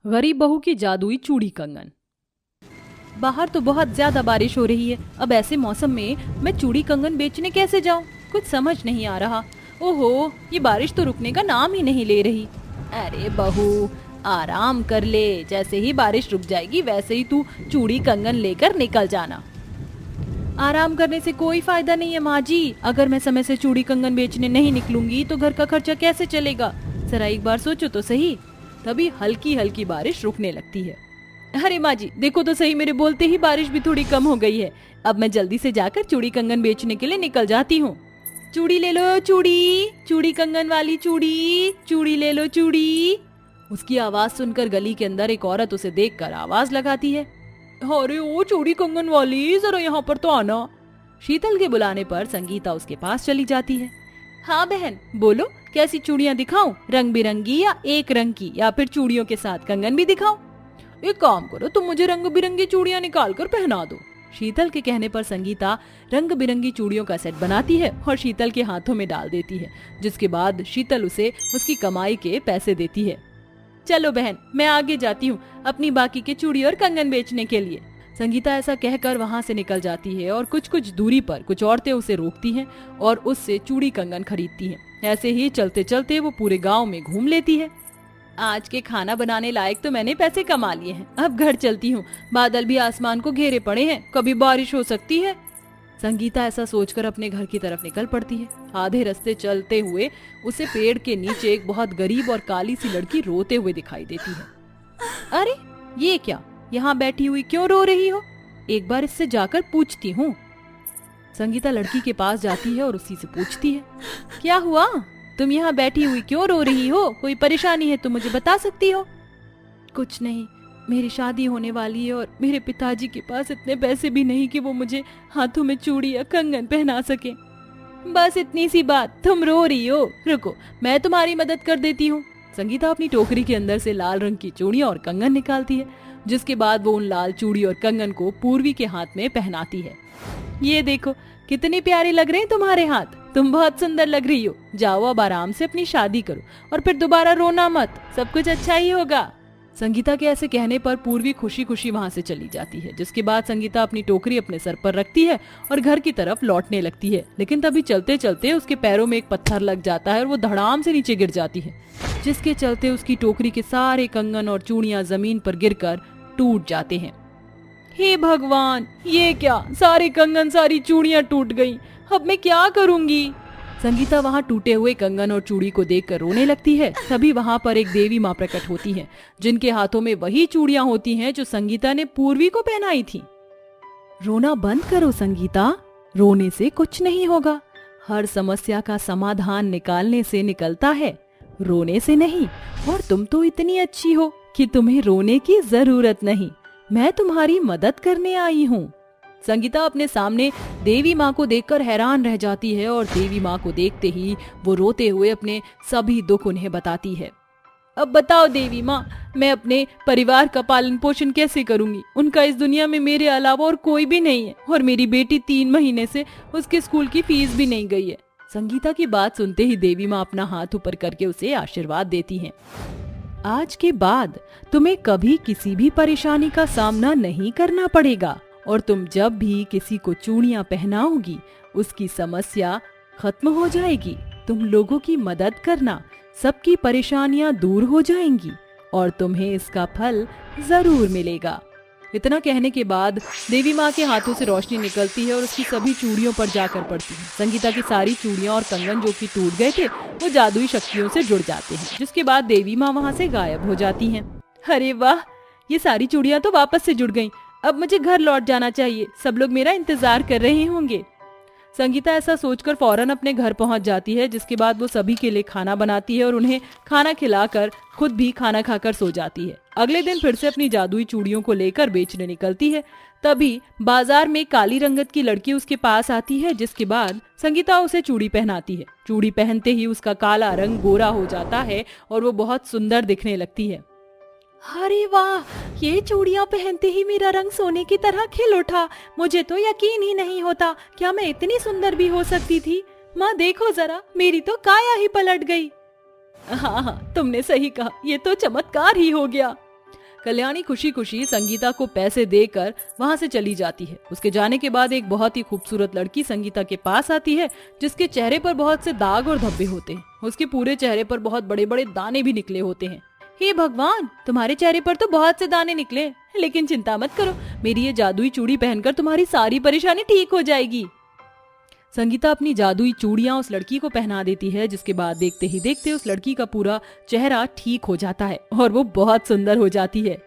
गरीब बहू की जादुई चूड़ी कंगन। बाहर तो बहुत ज्यादा बारिश हो रही है। अब ऐसे मौसम में मैं चूड़ी कंगन बेचने कैसे जाऊं? कुछ समझ नहीं आ रहा। ओहो, ये बारिश तो रुकने का नाम ही नहीं ले रही। अरे बहू, आराम कर ले। जैसे ही बारिश रुक जाएगी वैसे ही तू चूड़ी कंगन लेकर निकल जाना। आराम करने से कोई फायदा नहीं है माँ जी। अगर मैं समय से चूड़ी कंगन बेचने नहीं निकलूंगी तो घर का खर्चा कैसे चलेगा? जरा एक बार सोचो तो सही। तभी हल्की हल्की बारिश रुकने लगती है। अरे माँ जी, देखो तो सही, मेरे बोलते ही बारिश भी थोड़ी कम हो गई है। अब मैं जल्दी से जाकर चूड़ी कंगन बेचने के लिए निकल जाती हूँ। चूड़ी ले लो चूड़ी, चूड़ी कंगन वाली चूड़ी, चूड़ी ले लो चूड़ी। उसकी आवाज सुनकर गली के अंदर एक औरत उसे देखकर आवाज लगाती है। अरे ओ चूड़ी कंगन वाली, जरा यहाँ पर तो आना। शीतल के बुलाने पर संगीता उसके पास चली जाती है। हाँ बहन, बोलो, कैसी चूड़ियाँ दिखाऊं? रंग बिरंगी या एक रंग की, या फिर चूड़ियों के साथ कंगन भी दिखाऊं? एक काम करो, तुम मुझे रंग बिरंगी चूड़ियाँ निकाल कर पहना दो। शीतल के कहने पर संगीता रंग बिरंगी चूड़ियों का सेट बनाती है और शीतल के हाथों में डाल देती है, जिसके बाद शीतल उसे उसकी कमाई के पैसे देती है। चलो बहन, मैं आगे जाती हूँ अपनी बाकी के चूड़ी और कंगन बेचने के लिए। संगीता ऐसा कहकर वहाँ से निकल जाती है और कुछ कुछ दूरी पर कुछ औरतें उसे रोकती हैं और उससे चूड़ी कंगन खरीदती हैं। ऐसे ही चलते चलते वो पूरे गांव में घूम लेती है। आज के खाना बनाने लायक तो मैंने पैसे कमा लिए हैं। अब घर चलती हूँ। बादल भी आसमान को घेरे पड़े हैं, कभी बारिश हो सकती है। संगीता ऐसा सोचकर अपने घर की तरफ निकल पड़ती है। आधे रास्ते चलते हुए उसे पेड़ के नीचे एक बहुत गरीब और काली सी लड़की रोते हुए दिखाई देती है। अरे ये क्या, यहाँ बैठी हुई क्यों रो रही हो? एक बार इससे जाकर पूछती हूँ। संगीता लड़की के पास जाती है और उसी से पूछती है, क्या हुआ? तुम यहाँ बैठी हुई क्यों रो रही हो? कोई परेशानी है तो मुझे बता सकती हो। कुछ नहीं, मेरी शादी होने वाली है और मेरे पिताजी के पास इतने पैसे भी नहीं कि वो मुझे हाथों में चूड़ी या कंगन पहना सके। बस इतनी सी बात, तुम रो रही हो? रुको, मैं तुम्हारी मदद कर देती हूँ। संगीता अपनी टोकरी के अंदर से लाल रंग की चूड़ियां और कंगन निकालती है, जिसके बाद वो उन लाल चूड़ी और कंगन को पूर्वी के हाथ में पहनाती है। ये देखो, कितने प्यारे लग रहे हैं तुम्हारे हाथ। तुम बहुत सुंदर लग रही हो। जाओ अब आराम से अपनी शादी करो और फिर दोबारा रोना मत, सब कुछ अच्छा ही होगा। संगीता के ऐसे कहने पर पूर्वी खुशी खुशी वहाँ से चली जाती है, जिसके बाद संगीता अपनी टोकरी अपने सर पर रखती है और घर की तरफ लौटने लगती है। लेकिन तभी चलते चलते उसके पैरों में एक पत्थर लग जाता है और वो धड़ाम से नीचे गिर जाती है, जिसके चलते उसकी टोकरी के सारे कंगन और चूड़ियां जमीन पर गिरकर टूट जाते हैं। हे भगवान, ये क्या, सारे कंगन सारी चूड़ियां टूट गईं। अब मैं क्या करूंगी? संगीता वहाँ टूटे हुए कंगन और चूड़ी को देखकर रोने लगती है। तभी वहाँ पर एक देवी माँ प्रकट होती हैं, जिनके हाथों में वही चूड़ियां होती हैं जो संगीता ने पूर्वी को पहनाई थी। रोना बंद करो संगीता, रोने से कुछ नहीं होगा। हर समस्या का समाधान निकालने से निकलता है, रोने से नहीं। और तुम तो इतनी अच्छी हो कि तुम्हें रोने की जरूरत नहीं। मैं तुम्हारी मदद करने आई हूँ। संगीता अपने सामने देवी माँ को देखकर हैरान रह जाती है और देवी माँ को देखते ही वो रोते हुए अपने सभी दुख उन्हें बताती है। अब बताओ देवी माँ, मैं अपने परिवार का पालन पोषण कैसे करूंगी? उनका इस दुनिया में मेरे अलावा और कोई भी नहीं है और मेरी बेटी 3 महीने से उसके स्कूल की फीस भी नहीं गई है। संगीता की बात सुनते ही देवी माँ अपना हाथ ऊपर करके उसे आशीर्वाद देती हैं। आज के बाद तुम्हें कभी किसी भी परेशानी का सामना नहीं करना पड़ेगा और तुम जब भी किसी को चूड़ियां पहनाओगी उसकी समस्या खत्म हो जाएगी। तुम लोगों की मदद करना, सबकी परेशानियां दूर हो जाएंगी और तुम्हें इसका फल जरूर मिलेगा। इतना कहने के बाद देवी माँ के हाथों से रोशनी निकलती है और उसकी सभी चूड़ियों पर जाकर पड़ती है। संगीता की सारी चूड़ियां और कंगन जो कि टूट गए थे वो जादुई शक्तियों से जुड़ जाते हैं, जिसके बाद देवी माँ वहाँ से गायब हो जाती हैं। अरे वाह, ये सारी चूड़ियां तो वापस से जुड़ गईं। अब मुझे घर लौट जाना चाहिए, सब लोग मेरा इंतजार कर रहे होंगे। संगीता ऐसा सोचकर फौरन अपने घर पहुंच जाती है, जिसके बाद वो सभी के लिए खाना बनाती है और उन्हें खाना खिलाकर खुद भी खाना खाकर सो जाती है। अगले दिन फिर से अपनी जादुई चूड़ियों को लेकर बेचने निकलती है। तभी बाजार में काली रंगत की लड़की उसके पास आती है, जिसके बाद संगीता उसे चूड़ी पहनाती है। चूड़ी पहनते ही उसका काला रंग गोरा हो जाता है और वो बहुत सुंदर दिखने लगती है। अरे वाह, ये चूड़ियां पहनते ही मेरा रंग सोने की तरह खिल उठा। मुझे तो यकीन ही नहीं होता, क्या मैं इतनी सुंदर भी हो सकती थी? माँ देखो जरा, मेरी तो काया ही पलट गई। हाँ हाँ, तुमने सही कहा, ये तो चमत्कार ही हो गया। कल्याणी खुशी खुशी संगीता को पैसे देकर वहाँ से चली जाती है। उसके जाने के बाद एक बहुत ही खूबसूरत लड़की संगीता के पास आती है, जिसके चेहरे पर बहुत से दाग और धब्बे होते हैं। उसके पूरे चेहरे पर बहुत बड़े बड़े दाने भी निकले होते हैं। हे भगवान, तुम्हारे चेहरे पर तो बहुत से दाने निकले, लेकिन चिंता मत करो, मेरी ये जादुई चूड़ी पहनकर तुम्हारी सारी परेशानी ठीक हो जाएगी। संगीता अपनी जादुई चूड़ियां उस लड़की को पहना देती है, जिसके बाद देखते ही देखते उस लड़की का पूरा चेहरा ठीक हो जाता है और वो बहुत सुंदर हो जाती है।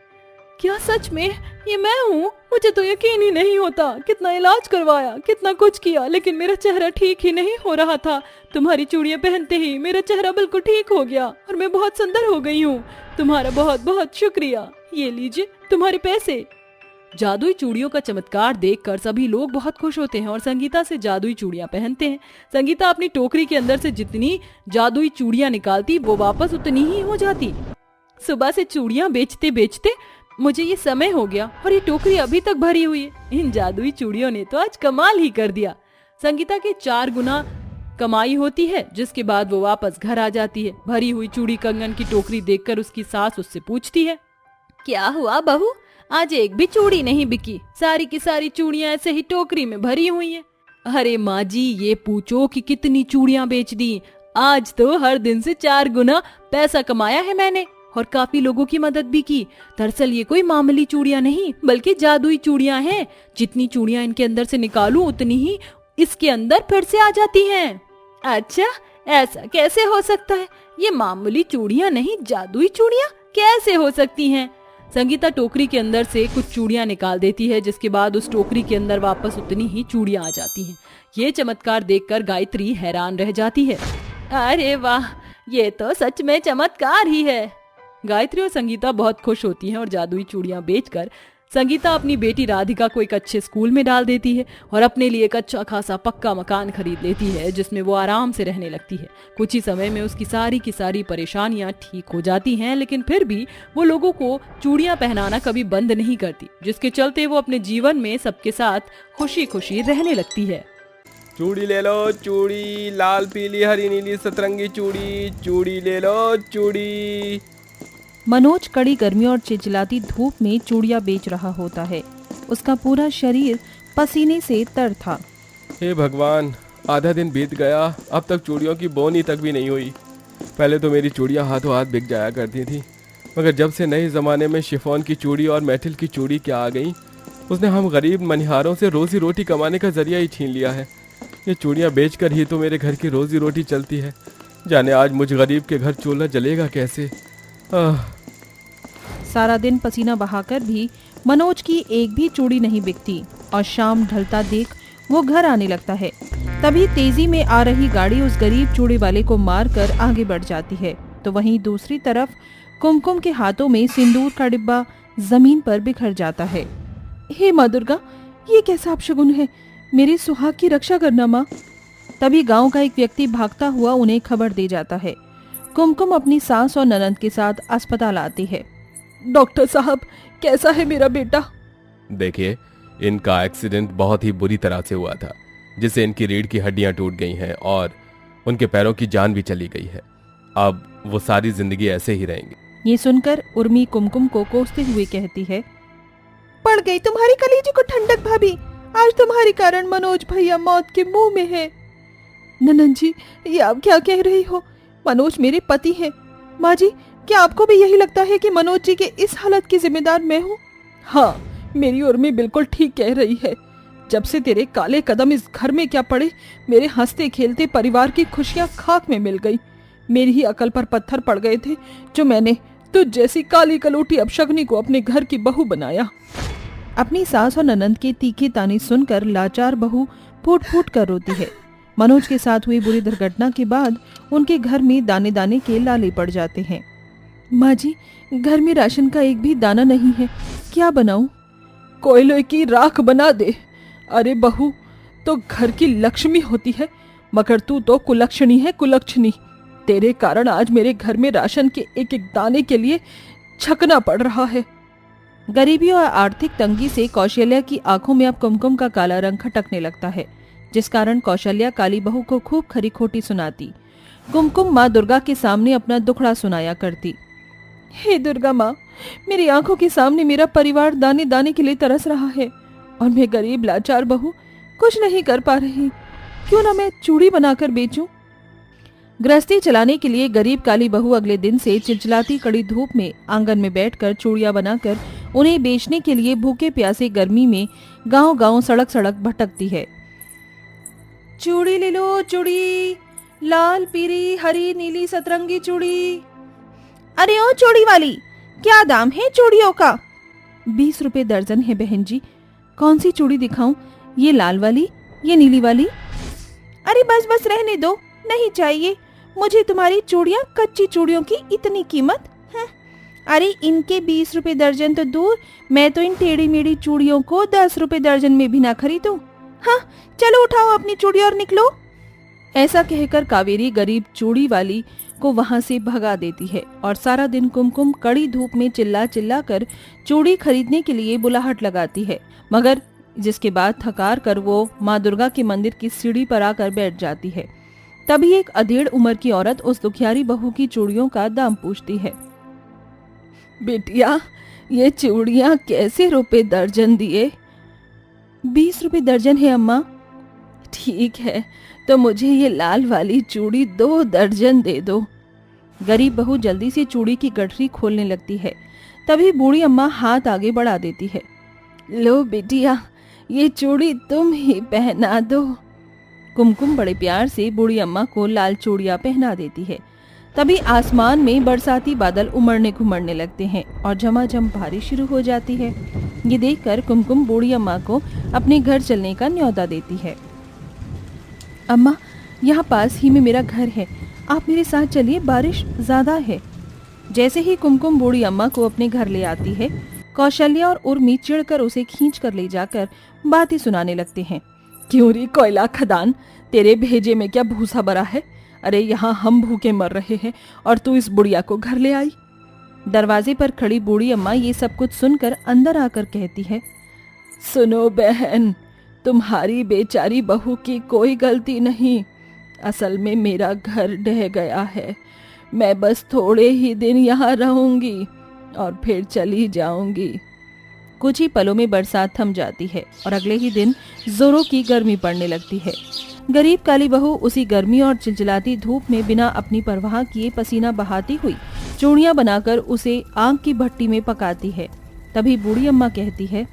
क्या सच में ये मैं हूँ? मुझे तो यकीन ही नहीं होता। कितना इलाज करवाया, कितना कुछ किया, लेकिन मेरा चेहरा ठीक ही नहीं हो रहा था। तुम्हारी चूड़ियां पहनते ही मेरा चेहरा बिल्कुल ठीक हो गया और मैं बहुत सुंदर हो गई हूँ। तुम्हारा बहुत बहुत शुक्रिया। ये लीजिए तुम्हारे पैसे। जादुई चूड़ियों का चमत्कार देखकर सभी लोग बहुत खुश होते हैं और संगीता से जादुई चूड़ियां पहनते हैं। संगीता अपनी टोकरी के अंदर से जितनी जादुई चूड़ियां निकालती वो वापस उतनी ही हो जाती। सुबह से चूड़ियां बेचते बेचते मुझे ये समय हो गया और ये टोकरी अभी तक भरी हुई है। इन जादुई चूड़ियों ने तो आज कमाल ही कर दिया। संगीता के 4 गुना कमाई होती है, जिसके बाद वो वापस घर आ जाती है। भरी हुई चूड़ी कंगन की टोकरी देखकर उसकी सास उससे पूछती है, क्या हुआ बहू, आज एक भी चूड़ी नहीं बिकी? सारी की सारी चूड़ियां ऐसे ही टोकरी में भरी हुई हैं। अरे माँ जी, ये पूछो कि कितनी चूड़ियां बेच दी। आज तो हर दिन से 4 गुना पैसा कमाया है मैंने और काफी लोगों की मदद भी की। दरअसल ये कोई मामूली चूड़ियां नहीं बल्कि जादुई चूड़ियां हैं। जितनी चूड़ियां इनके अंदर से निकालूं उतनी ही इसके अंदर फिर से आ जाती हैं। अच्छा, ऐसा कैसे हो सकता है? ये मामूली चूड़ियां नहीं, जादुई चूड़ियां कैसे हो सकती हैं? संगीता टोकरी के अंदर से कुछ चूड़ियां निकाल देती है, जिसके बाद उस टोकरी के अंदर वापस उतनी ही चूड़ियां आ जाती हैं। ये चमत्कार देखकर गायत्री हैरान रह जाती है। अरे वाह, ये तो सच में चमत्कार ही है। गायत्री और संगीता बहुत खुश होती हैं और जादुई चूड़ियां बेचकर संगीता अपनी बेटी राधिका को एक अच्छे स्कूल में डाल देती है और अपने लिए एक अच्छा खासा पक्का मकान खरीद लेती है, जिसमें वो आराम से रहने लगती है। कुछ ही समय में उसकी सारी की सारी परेशानियां ठीक हो जाती हैं, लेकिन फिर भी वो लोगों को चूड़ियां पहनाना कभी बंद नहीं करती, जिसके चलते वो अपने जीवन में सबके साथ खुशी खुशी रहने लगती है। चूड़ी ले लो चूड़ी, लाल पीली हरी नीली सतरंगी चूड़ी, चूड़ी ले लो चूड़ी। मनोज कड़ी गर्मी और चिलचिलाती धूप में चूड़ियां बेच रहा होता है। उसका पूरा शरीर पसीने से तर था। हे भगवान, आधा दिन बीत गया, अब तक चूड़ियों की बोनी तक भी नहीं हुई। पहले तो मेरी चूड़ियां हाथों हाथ बिक जाया करती थी, मगर जब से नए ज़माने में शिफॉन की चूड़ी और मेटल की चूड़ी क्या आ गई, उसने हम गरीब मनिहारों से रोज़ी रोटी कमाने का जरिया ही छीन लिया है। ये चूड़ियाँ बेचकर ही तो मेरे घर की रोज़ी रोटी चलती है। जाने आज मुझ गरीब के घर चूल्हा जलेगा कैसे। सारा दिन पसीना बहाकर भी मनोज की एक भी चूड़ी नहीं बिकती और शाम ढलता देख वो घर आने लगता है। तभी तेजी में आ रही गाड़ी उस गरीब चूड़ी वाले को मारकर आगे बढ़ जाती है, तो वहीं दूसरी तरफ कुमकुम के हाथों में सिंदूर का डिब्बा जमीन पर बिखर जाता है। हे माँ दुर्गा, ये कैसा अपशगुन है? मेरी सुहाग की रक्षा करना माँ। तभी गांव का एक व्यक्ति भागता हुआ उन्हें खबर दे जाता है। कुमकुम अपनी सास और ननंद के साथ अस्पताल आती है। डॉक्टर साहब, कैसा है मेरा बेटा? देखिए, इनका एक्सीडेंट बहुत ही बुरी तरह से हुआ था, जिससे इनकी रीढ़ की हड्डियां टूट गई हैं और उनके पैरों की जान भी चली गई है। अब वो सारी जिंदगी ऐसे ही रहेंगे। ये सुनकर उर्मी कुमकुम को कोसते हुए कहती है, पड़ गई तुम्हारी कलेजे को ठंडक भाभी। आज तुम्हारे कारण मनोज भैया मौत के मुंह में है। ननन जी, ये आप क्या कह रही हो? मनोज मेरे पति हैं। माँ जी, क्या आपको भी यही लगता है कि मनोज जी के इस हालत की जिम्मेदार मैं हूँ? हाँ, मेरी उर्मी बिल्कुल ठीक कह रही है। जब से तेरे काले कदम इस घर में क्या पड़े, मेरे हंसते खेलते परिवार की खुशियाँ खाक में मिल गई। मेरी ही अकल पर पत्थर पड़ गए थे जो मैंने तुझ जैसी काली कलोटी अपशगनी को अपने घर की बहू बनाया। अपनी सास और ननंद के तीखे ताने सुनकर लाचार बहू फूट फूट कर रोती है। मनोज के साथ हुई बुरी दुर्घटना के बाद उनके घर में दाने दाने के लाले पड़ जाते हैं। माँ जी, घर में राशन का एक भी दाना नहीं है, क्या बनाऊं? कोयले की राख बना दे। अरे बहू, तो घर की लक्ष्मी होती है, मगर तू तो कुलक्षणी है, कुलक्षणी। तेरे कारण आज मेरे घर में राशन के एक एक दाने के लिए छकना पड़ रहा है। गरीबी और आर्थिक तंगी से कौशल्या की आंखों में अब कुमकुम का काला रंग खटकने लगता है, जिस कारण कौशल्या काली बहू को खूब खरी खोटी सुनाती। कुमकुम माँ दुर्गा के सामने अपना दुखड़ा सुनाया करती। हे दुर्गा माँ, मेरी आंखों के सामने मेरा परिवार दाने दाने के लिए तरस रहा है और मैं गरीब लाचार बहू कुछ नहीं कर पा रही। क्यों ना मैं चूड़ी बनाकर बेचूं? गृहस्थी चलाने के लिए गरीब काली बहू अगले दिन से चिलचिलाती कड़ी धूप में आंगन में बैठकर चूड़ियां बनाकर उन्हें बेचने के लिए भूखे प्यासे गर्मी में गांव-गांव सड़क सड़क भटकती है। चूड़ी ले लो चूड़ी, लाल पीली हरी नीली सतरंगी चूड़ी। अरे ओ चूड़ी वाली, क्या दाम है चूड़ियों का? 20 रुपए दर्जन है बहन जी। कौन सी चूड़ी दिखाऊं? ये लाल वाली, ये नीली वाली? अरे बस बस रहने दो, नहीं चाहिए मुझे तुम्हारी चूड़ियां, कच्ची चूड़ियों की इतनी कीमत। अरे इनके 20 रुपए दर्जन तो दूर, मैं तो इन टेढ़ी मेढ़ी चूड़ियों को 10 रुपए दर्जन में भी ना खरीदूं। हाँ चलो उठाओ अपनी चूड़ी और निकलो। ऐसा कहकर कावेरी गरीब चूड़ी वाली को वहां से भगा देती है और सारा दिन कुमकुम कड़ी धूप में चिल्ला चिल्ला कर चूड़ी खरीदने के लिए बुलाहट लगाती है, मगर जिसके बाद थकार कर वो माँ दुर्गा के मंदिर की सीढ़ी पर आकर बैठ जाती है। तभी एक अधेड़ उम्र की औरत उस दुखियारी बहू की चूड़ियों का दाम पूछती है। बेटिया, ये चूड़ियां कैसे रुपए दर्जन दिए? 20 रुपए दर्जन है अम्मा। ठीक है, तो मुझे ये लाल वाली चूड़ी 2 दर्जन दे दो। गरीब बहू जल्दी से चूड़ी की गठरी खोलने लगती है। तभी बूढ़ी अम्मा हाथ आगे बढ़ा देती है। लो बिटिया, ये चूड़ी तुम ही पहना दो। कुमकुम बड़े प्यार से बूढ़ी अम्मा को लाल चूड़ियां पहना देती है। तभी आसमान में बरसाती बादल उमड़ने घुमड़ने लगते हैं और झमाझम बारिश शुरू हो जाती है। ये देखकर कुमकुम बूढ़ी अम्मा को अपने घर चलने का न्योता देती है। अम्मा, यहाँ पास ही में मेरा घर है, आप मेरे साथ चलिए, बारिश ज्यादा है। जैसे ही कुमकुम बूढ़ी अम्मा को अपने घर ले आती है, कौशल्या और उर्मी चिढ़कर उसे खींच कर ले जाकर बातें सुनाने लगते हैं। क्यों री कोयला खदान, तेरे भेजे में क्या भूसा भरा है? अरे यहाँ हम भूखे मर रहे हैं और तू इस बुढ़िया को घर ले आई। दरवाजे पर खड़ी बूढ़ी अम्मा ये सब कुछ सुनकर अंदर आकर कहती है, सुनो बहन, तुम्हारी बेचारी बहू की कोई गलती नहीं। असल में मेरा घर ढह गया है। मैं बस थोड़े ही दिन यहाँ रहूंगी और फिर चली जाऊंगी। कुछ ही पलों में बरसात थम जाती है और अगले ही दिन जोरों की गर्मी पड़ने लगती है। गरीब काली बहू उसी गर्मी और चिलचिलाती धूप में बिना अपनी परवाह किए पसीना बहाती हुई चूड़ियां बनाकर उसे आग की भट्टी में पकाती है। तभी बूढ़ी अम्मा कहती है,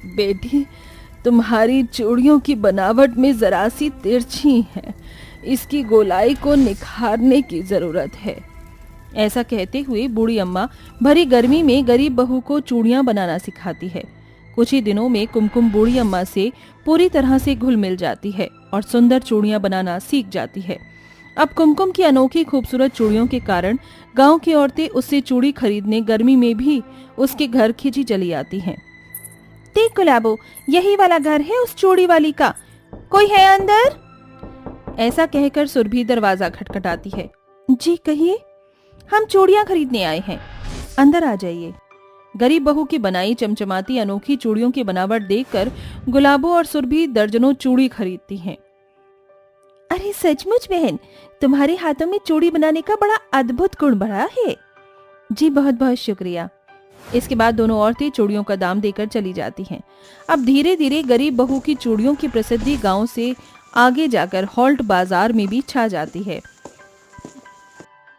बेटी, तुम्हारी चूड़ियों की बनावट में जरा सी तिरछी है, इसकी गोलाई को निखारने की जरूरत है। ऐसा कहते हुए बूढ़ी अम्मा भरी गर्मी में गरीब बहू को चूड़ियां बनाना सिखाती है। कुछ ही दिनों में कुमकुम बूढ़ी अम्मा से पूरी तरह से घुल मिल जाती है और सुंदर चूड़ियां बनाना सीख जाती है। अब कुमकुम की अनोखी खूबसूरत चूड़ियों के कारण गांव की औरतें उससे चूड़ी खरीदने गर्मी में भी उसके घर खिंची चली आती हैं। देख गुलाबो, यही वाला घर है उस चूड़ी वाली का, कोई है अंदर? ऐसा कहकर सुरभि दरवाजा खटखटाती है। जी कहिए, हम चूड़ियां खरीदने आए हैं, अंदर आ जाइए। गरीब बहू की बनाई चमचमाती अनोखी चूड़ियों की बनावट देखकर गुलाबो और सुरभि दर्जनों चूड़ी खरीदती हैं। अरे सचमुच बहन, तुम्हारे हाथों में चूड़ी बनाने का बड़ा अद्भुत गुण भरा है। जी बहुत बहुत शुक्रिया। इसके बाद दोनों औरतें चूड़ियों का दाम देकर चली जाती हैं। अब धीरे धीरे गरीब बहू की चूड़ियों की प्रसिद्धि गांव से आगे जाकर हॉल्ट बाजार में भी छा जाती है,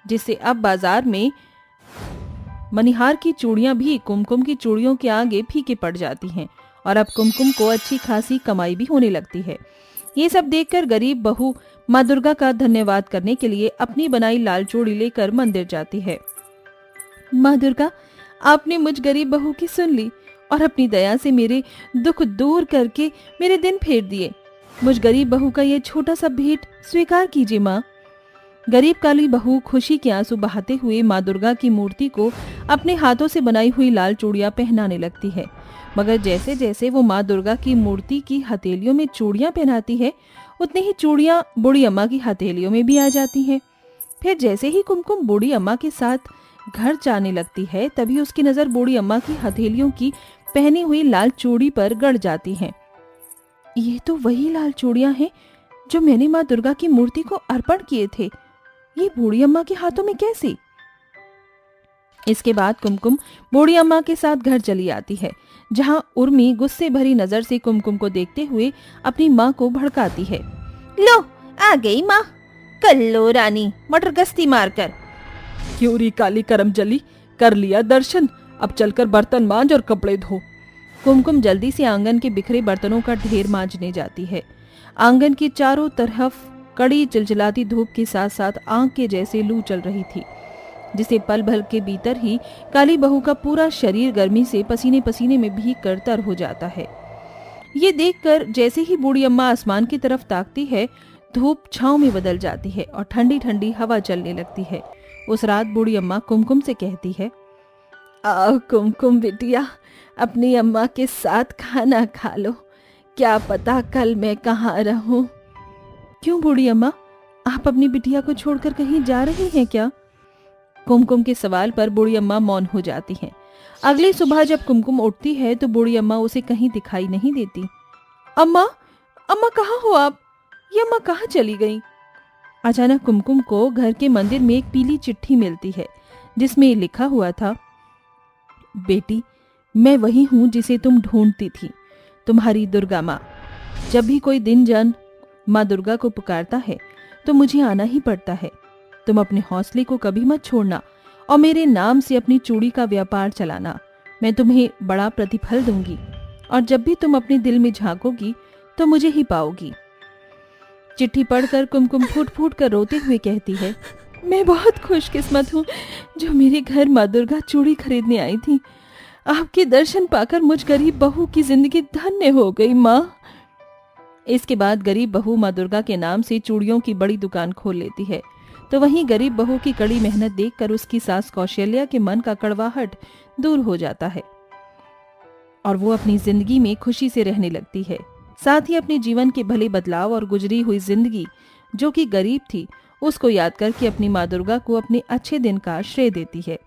जिससे अब बाजार में मनिहार की चूड़ियां भी कुमकुम की चूड़ियों के आगे फीके पड़ जाती हैं और अब कुमकुम को अच्छी खासी कमाई भी होने लगती है। ये सब देखकर गरीब बहू माँ दुर्गा का धन्यवाद करने के लिए अपनी बनाई लाल चूड़ी लेकर मंदिर जाती है। माँ दुर्गा, आपने मुझ गरीब बहू की सुन ली और अपनी दया से मेरे दुख दूर करके मेरे दिन फेर दिए। मुझ गरीब बहू का ये छोटा सा भेंट स्वीकार कीजिए माँ। गरीब काली बहू खुशी के आंसू बहाते हुए माँ दुर्गा की मूर्ति को अपने हाथों से बनाई हुई लाल चूड़ियां पहनाने लगती है, मगर जैसे जैसे वो माँ दुर्गा की मूर्ति की हथेलियों में चूड़ियां पहनाती है, उतनी ही चूड़ियां बूढ़ी अम्मा की हथेलियों में भी आ जाती हैं। फिर जैसे ही कुमकुम बूढ़ी अम्मा के साथ घर जाने लगती है, तभी उसकी नजर बूढ़ी अम्मा की हथेलियों की पहनी हुई लाल चूड़ी पर गड़ जाती है। ये तो वही लाल चूड़ियां हैं जो मैंने माँ दुर्गा की मूर्ति को अर्पण किए थे। ये बूढ़ी अम्मा के हाथों में कैसी? इसके बाद कुमकुम बूढ़ी अम्मा के साथ घर चली आती है, जहां उर्मी गुस्से भरी नजर से कुमकुम को देखते हुए अपनी माँ को भड़काती है। लो आ गई माँ, कर लो रानी मटर गश्ती मारकर। क्यों री काली करम जली, कर लिया दर्शन, अब चलकर बर्तन मांज और कपड़े धो। कुमकुम जल्दी से आंगन के बिखरे बर्तनों का ढेर मांजने जाती है। आंगन की चारों तरफ कड़ी चिलचिलाती धूप के साथ साथ आग के जैसे लू चल रही थी, जिसे पल भर के भीतर ही काली बहू का पूरा शरीर गर्मी से पसीने पसीने में भीग कर तर हो जाता है। ये देखकर जैसे ही बूढ़ी अम्मा आसमान की तरफ ताकती है, धूप छांव में बदल जाती है और ठंडी ठंडी हवा चलने लगती है। उस रात बूढ़ी अम्मा कुमकुम से कहती है, आओ कुमकुम बिटिया, अपनी अम्मा के साथ खाना खा लो, क्या पता कल मैं कहाँ रहूं। क्यों बूढ़ी अम्मा, आप अपनी बिटिया को छोड़कर कहीं जा रही हैं क्या? कुमकुम के सवाल पर बूढ़ी अम्मा मौन हो जाती हैं। अगली सुबह जब कुमकुम उठती है तो बूढ़ी अम्मा उसे कहीं दिखाई नहीं देती। अम्मा, अम्मा कहाँ हो आप? ये अम्मा कहाँ चली गई? अचानक कुमकुम को घर के मंदिर में एक पीली चिट्ठी मिलती है, जिसमें लिखा हुआ था, बेटी, मैं वही हूँ जिसे तुम ढूंढती थी, तुम्हारी दुर्गा माँ। जब भी कोई दिन जन माँ दुर्गा को पुकारता है तो मुझे आना ही पड़ता है। तुम अपने हौसले को कभी मत छोड़ना और मेरे नाम से अपनी चूड़ी का व्यापार चलाना। मैं तुम्हें बड़ा प्रतिफल दूंगी और जब भी तुम अपने दिल में झांकोगी तो मुझे ही पाओगी। चिट्ठी पढ़कर कुमकुम फूट फूट कर रोते हुए कहती है, मैं बहुत खुशकिस्मत हूँ जो मेरे घर माँ दुर्गा चूड़ी खरीदने आई थी। आपके दर्शन पाकर मुझ गरीब बहू की जिंदगी धन्य हो गई माँ। इसके बाद गरीब बहू माँ दुर्गा के नाम से चूड़ियों की बड़ी दुकान खोल लेती है। तो वहीं गरीब बहू की कड़ी मेहनत देखकर उसकी सास कौशल्या के मन का कड़वाहट दूर हो जाता है और वो अपनी जिंदगी में खुशी से रहने लगती है। साथ ही अपने जीवन के भले बदलाव और गुजरी हुई जिंदगी, जो कि गरीब थी, उसको याद करके अपनी माँ दुर्गा को अपने अच्छे दिन का श्रेय देती है।